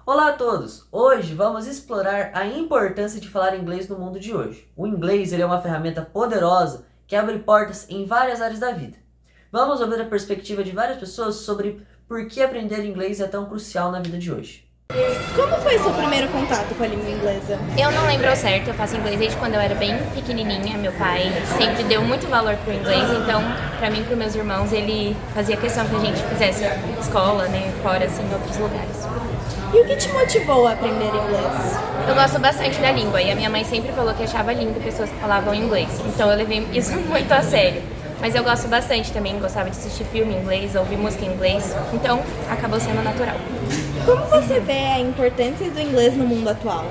Olá a todos! Hoje vamos explorar a importância de falar inglês no mundo de hoje. O inglês ele é uma ferramenta poderosa que abre portas em várias áreas da vida. Vamos ouvir a perspectiva de várias pessoas sobre por que aprender inglês é tão crucial na vida de hoje. Como foi seu primeiro contato com a língua inglesa? Eu não lembro ao certo, eu faço inglês desde quando eu era bem pequenininha. Meu pai sempre deu muito valor pro inglês, então, pra mim e pros meus irmãos, ele fazia questão que a gente fizesse escola, né, fora, assim, em outros lugares. E o que te motivou a aprender inglês? Eu gosto bastante da língua e a minha mãe sempre falou que achava lindo pessoas que falavam inglês, então eu levei isso muito a sério. Mas eu gosto bastante também, gostava de assistir filme em inglês, ouvir música em inglês, então acabou sendo natural. Como você vê a importância do inglês no mundo atual?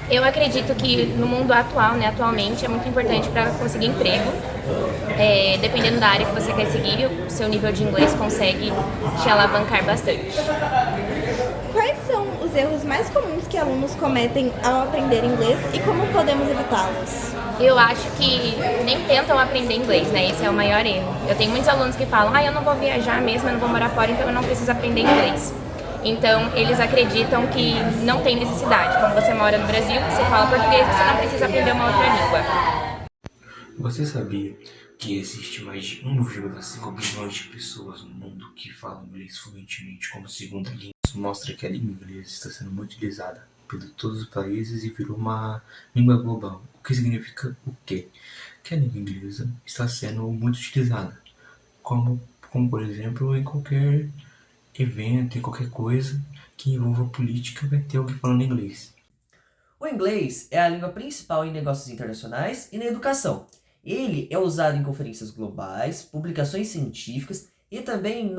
Eu acredito que no mundo atual, né, atualmente, é muito importante para conseguir emprego. Dependendo da área que você quer seguir, o seu nível de inglês consegue te alavancar bastante. Quais são os erros mais comuns que alunos cometem ao aprender inglês e como podemos evitá-los? Eu acho que nem tentam aprender inglês, né? Esse é o maior erro. Eu tenho muitos alunos que falam, eu não vou viajar mesmo, eu não vou morar fora, então eu não preciso aprender inglês. Então, eles acreditam que não tem necessidade. Como você mora no Brasil, você fala português, você não precisa aprender uma outra língua. Você sabia que existe mais de 1,5 bilhões de pessoas no mundo que falam inglês fluentemente como segunda língua? Isso mostra que a língua inglesa está sendo muito utilizada por todos os países e virou uma língua global. O que significa o quê? Que a língua inglesa está sendo muito utilizada, como por exemplo, em qualquer evento, em qualquer coisa que envolva política, vai ter alguém falando inglês. O inglês é a língua principal em negócios internacionais e na educação. Ele é usado em conferências globais, publicações científicas e também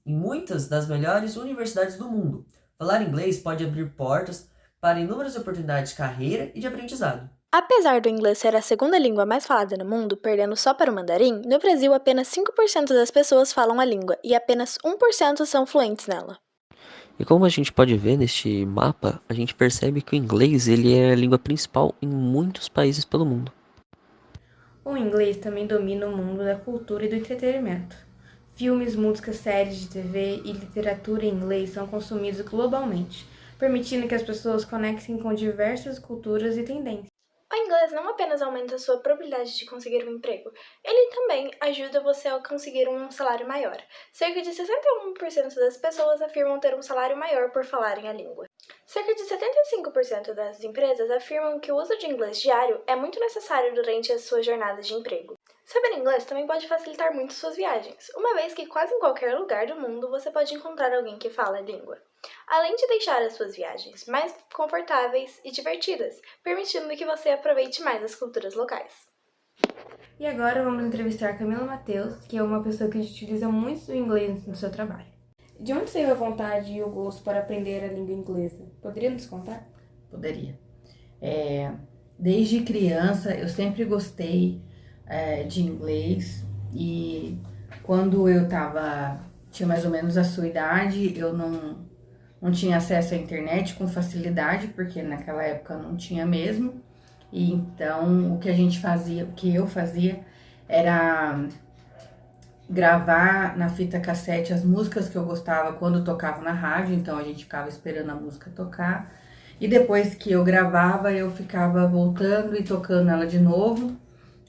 em muitas das melhores universidades do mundo. Falar inglês pode abrir portas para inúmeras oportunidades de carreira e de aprendizado. Apesar do inglês ser a segunda língua mais falada no mundo, perdendo só para o mandarim, no Brasil apenas 5% das pessoas falam a língua e apenas 1% são fluentes nela. E como a gente pode ver neste mapa, a gente percebe que o inglês ele é a língua principal em muitos países pelo mundo. O inglês também domina o mundo da cultura e do entretenimento. Filmes, músicas, séries de TV e literatura em inglês são consumidos globalmente, permitindo que as pessoas conectem com diversas culturas e tendências. O inglês não apenas aumenta a sua probabilidade de conseguir um emprego, ele também ajuda você a conseguir um salário maior. Cerca de 61% das pessoas afirmam ter um salário maior por falarem a língua. Cerca de 75% das empresas afirmam que o uso de inglês diário é muito necessário durante a sua jornada de emprego. Saber inglês também pode facilitar muito suas viagens, uma vez que quase em qualquer lugar do mundo você pode encontrar alguém que fala a língua. Além de deixar as suas viagens mais confortáveis e divertidas, permitindo que você aproveite mais as culturas locais. E agora vamos entrevistar Camila Mateus, que é uma pessoa que utiliza muito o inglês no seu trabalho. De onde saiu a vontade e o gosto para aprender a língua inglesa? Poderia nos contar? Poderia. Desde criança eu sempre gostei de inglês e quando eu tinha mais ou menos a sua idade, eu não tinha acesso à internet com facilidade, porque naquela época não tinha mesmo. E então o que eu fazia era gravar na fita cassete as músicas que eu gostava quando tocava na rádio, então a gente ficava esperando a música tocar. E depois que eu gravava, eu ficava voltando e tocando ela de novo,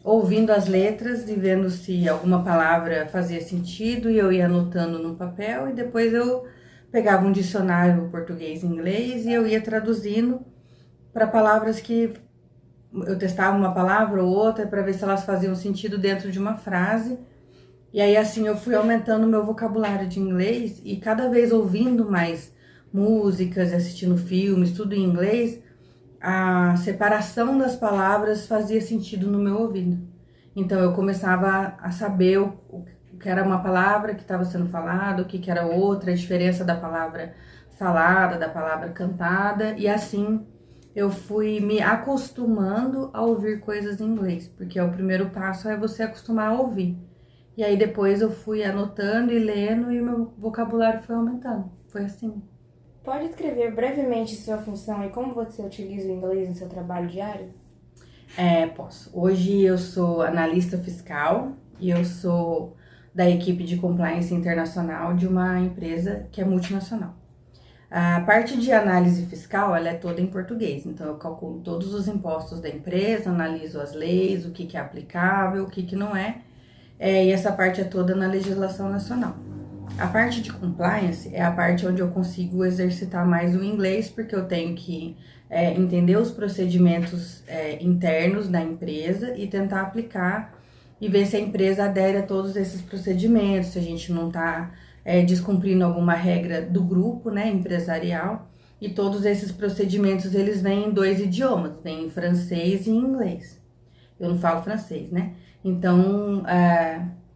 ouvindo as letras e vendo se alguma palavra fazia sentido, e eu ia anotando no papel, e depois eu pegava um dicionário português e inglês e eu ia traduzindo para palavras que eu testava uma palavra ou outra para ver se elas faziam sentido dentro de uma frase. E aí assim eu fui aumentando o meu vocabulário de inglês e cada vez ouvindo mais músicas, assistindo filmes, tudo em inglês, a separação das palavras fazia sentido no meu ouvido. Então eu começava a saber o que era uma palavra que estava sendo falada, o que era outra, a diferença da palavra falada, da palavra cantada, e assim eu fui me acostumando a ouvir coisas em inglês, porque o primeiro passo é você acostumar a ouvir. E aí depois eu fui anotando e lendo e o meu vocabulário foi aumentando. Foi assim. Pode descrever brevemente sua função e como você utiliza o inglês no seu trabalho diário? Posso. Hoje eu sou analista fiscal e eu sou da equipe de compliance internacional de uma empresa que é multinacional. A parte de análise fiscal, ela é toda em português, então eu calculo todos os impostos da empresa, analiso as leis, o que é aplicável, o que não é, e essa parte é toda na legislação nacional. A parte de compliance é a parte onde eu consigo exercitar mais o inglês, porque eu tenho que entender os procedimentos internos da empresa e tentar aplicar e ver se a empresa adere a todos esses procedimentos, se a gente não está descumprindo alguma regra do grupo, né, empresarial. E todos esses procedimentos, eles vêm em 2 idiomas, vêm em francês e em inglês. Eu não falo francês, né? Então,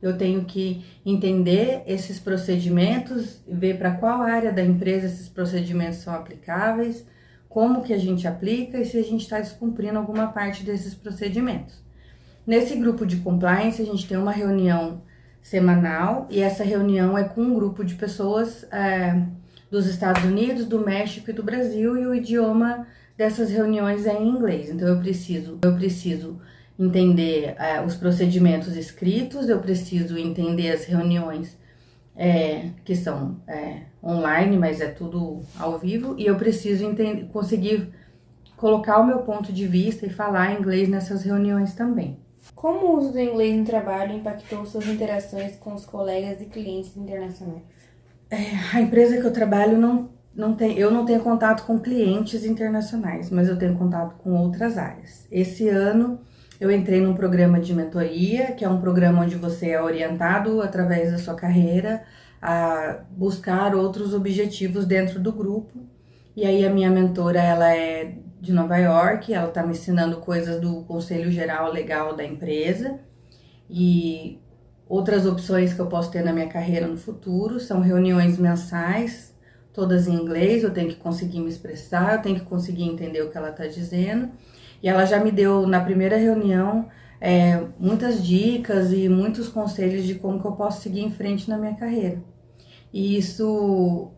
eu tenho que entender esses procedimentos, ver para qual área da empresa esses procedimentos são aplicáveis, como que a gente aplica e se a gente está descumprindo alguma parte desses procedimentos. Nesse grupo de compliance, a gente tem uma reunião semanal e essa reunião é com um grupo de pessoas dos Estados Unidos, do México e do Brasil, e o idioma dessas reuniões é em inglês. Então eu preciso entender os procedimentos escritos, eu preciso entender as reuniões que são online, mas é tudo ao vivo, e eu preciso conseguir colocar o meu ponto de vista e falar inglês nessas reuniões também. Como o uso do inglês no trabalho impactou suas interações com os colegas e clientes internacionais? A empresa que eu trabalho eu não tenho contato com clientes internacionais, mas eu tenho contato com outras áreas. Esse ano eu entrei num programa de mentoria, que é um programa onde você é orientado através da sua carreira a buscar outros objetivos dentro do grupo. E aí a minha mentora, ela é de Nova York, ela está me ensinando coisas do Conselho Geral Legal da empresa e outras opções que eu posso ter na minha carreira no futuro. São reuniões mensais, todas em inglês, eu tenho que conseguir me expressar, eu tenho que conseguir entender o que ela está dizendo. E ela já me deu, na primeira reunião, muitas dicas e muitos conselhos de como que eu posso seguir em frente na minha carreira. E isso,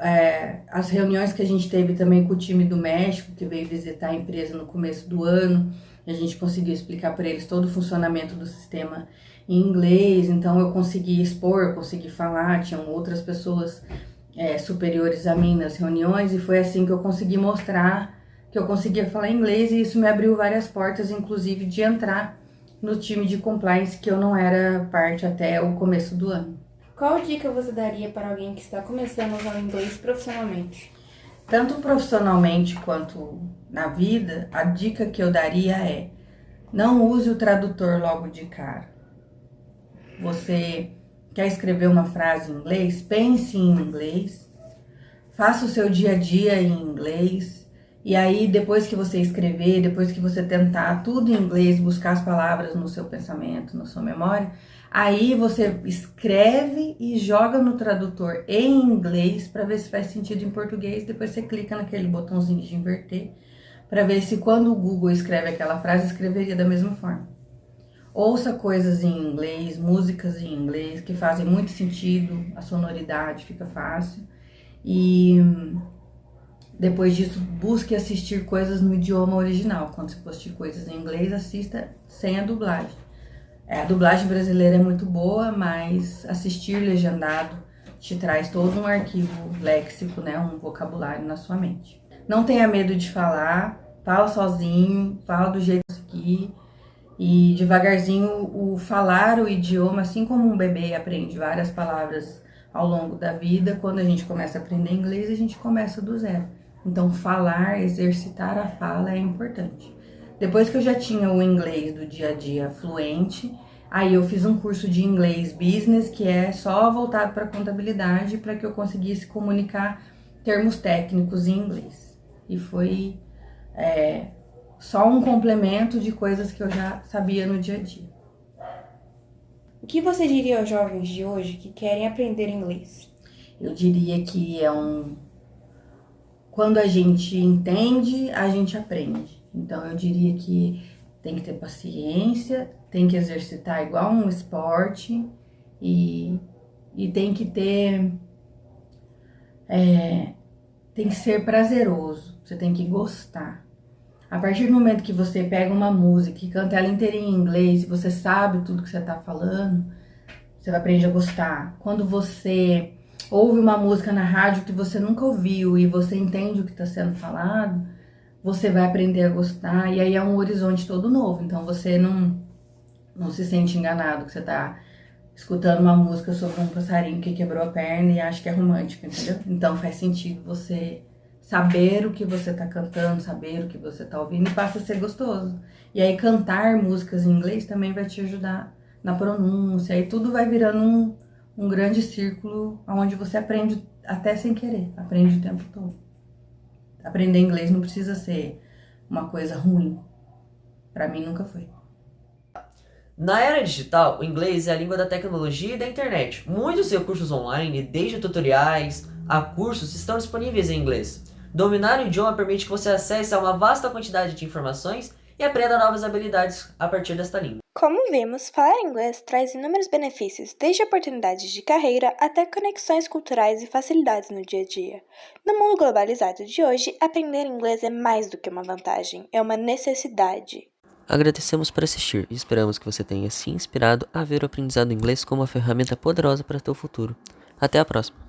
as reuniões que a gente teve também com o time do México, que veio visitar a empresa no começo do ano, a gente conseguiu explicar para eles todo o funcionamento do sistema em inglês, então eu consegui expor, consegui falar, tinham outras pessoas superiores a mim nas reuniões, e foi assim que eu consegui mostrar que eu conseguia falar inglês, e isso me abriu várias portas, inclusive de entrar no time de compliance, que eu não era parte até o começo do ano. Qual dica você daria para alguém que está começando a usar o inglês profissionalmente? Tanto profissionalmente quanto na vida, a dica que eu daria é: não use o tradutor logo de cara. Você quer escrever uma frase em inglês? Pense em inglês, faça o seu dia a dia em inglês, e aí depois que você escrever, depois que você tentar tudo em inglês, buscar as palavras no seu pensamento, na sua memória, aí você escreve e joga no tradutor em inglês para ver se faz sentido em português. Depois você clica naquele botãozinho de inverter para ver se quando o Google escreve aquela frase, escreveria da mesma forma. Ouça coisas em inglês, músicas em inglês que fazem muito sentido, a sonoridade fica fácil. E depois disso, busque assistir coisas no idioma original. Quando você for assistir coisas em inglês, assista sem a dublagem. A dublagem brasileira é muito boa, mas assistir legendado te traz todo um arquivo léxico, né, um vocabulário na sua mente. Não tenha medo de falar, fala sozinho, fala do jeito que você quer, e devagarzinho o falar o idioma, assim como um bebê aprende várias palavras ao longo da vida, quando a gente começa a aprender inglês, a gente começa do zero. Então falar, exercitar a fala é importante. Depois que eu já tinha o inglês do dia a dia fluente, aí eu fiz um curso de inglês business, que é só voltado para contabilidade, para que eu conseguisse comunicar termos técnicos em inglês. E foi só um complemento de coisas que eu já sabia no dia a dia. O que você diria aos jovens de hoje que querem aprender inglês? Eu diria que quando a gente entende, a gente aprende. Então eu diria que tem que ter paciência, tem que exercitar igual um esporte e tem que ter, tem que ser prazeroso, você tem que gostar. A partir do momento que você pega uma música e canta ela inteirinha em inglês e você sabe tudo que você está falando, você vai aprender a gostar. Quando você ouve uma música na rádio que você nunca ouviu e você entende o que está sendo falado, você vai aprender a gostar, e aí é um horizonte todo novo. Então você não se sente enganado que você tá escutando uma música sobre um passarinho que quebrou a perna e acha que é romântico, entendeu? Então faz sentido você saber o que você tá cantando, saber o que você tá ouvindo, e passa a ser gostoso. E aí cantar músicas em inglês também vai te ajudar na pronúncia, aí tudo vai virando um grande círculo onde você aprende até sem querer, aprende o tempo todo. Aprender inglês não precisa ser uma coisa ruim. Pra mim nunca foi. Na era digital, o inglês é a língua da tecnologia e da internet. Muitos recursos online, desde tutoriais a cursos, estão disponíveis em inglês. Dominar o idioma permite que você acesse a uma vasta quantidade de informações e aprenda novas habilidades a partir desta língua. Como vimos, falar inglês traz inúmeros benefícios, desde oportunidades de carreira até conexões culturais e facilidades no dia a dia. No mundo globalizado de hoje, aprender inglês é mais do que uma vantagem, é uma necessidade. Agradecemos por assistir e esperamos que você tenha se inspirado a ver o aprendizado inglês como uma ferramenta poderosa para o teu futuro. Até a próxima!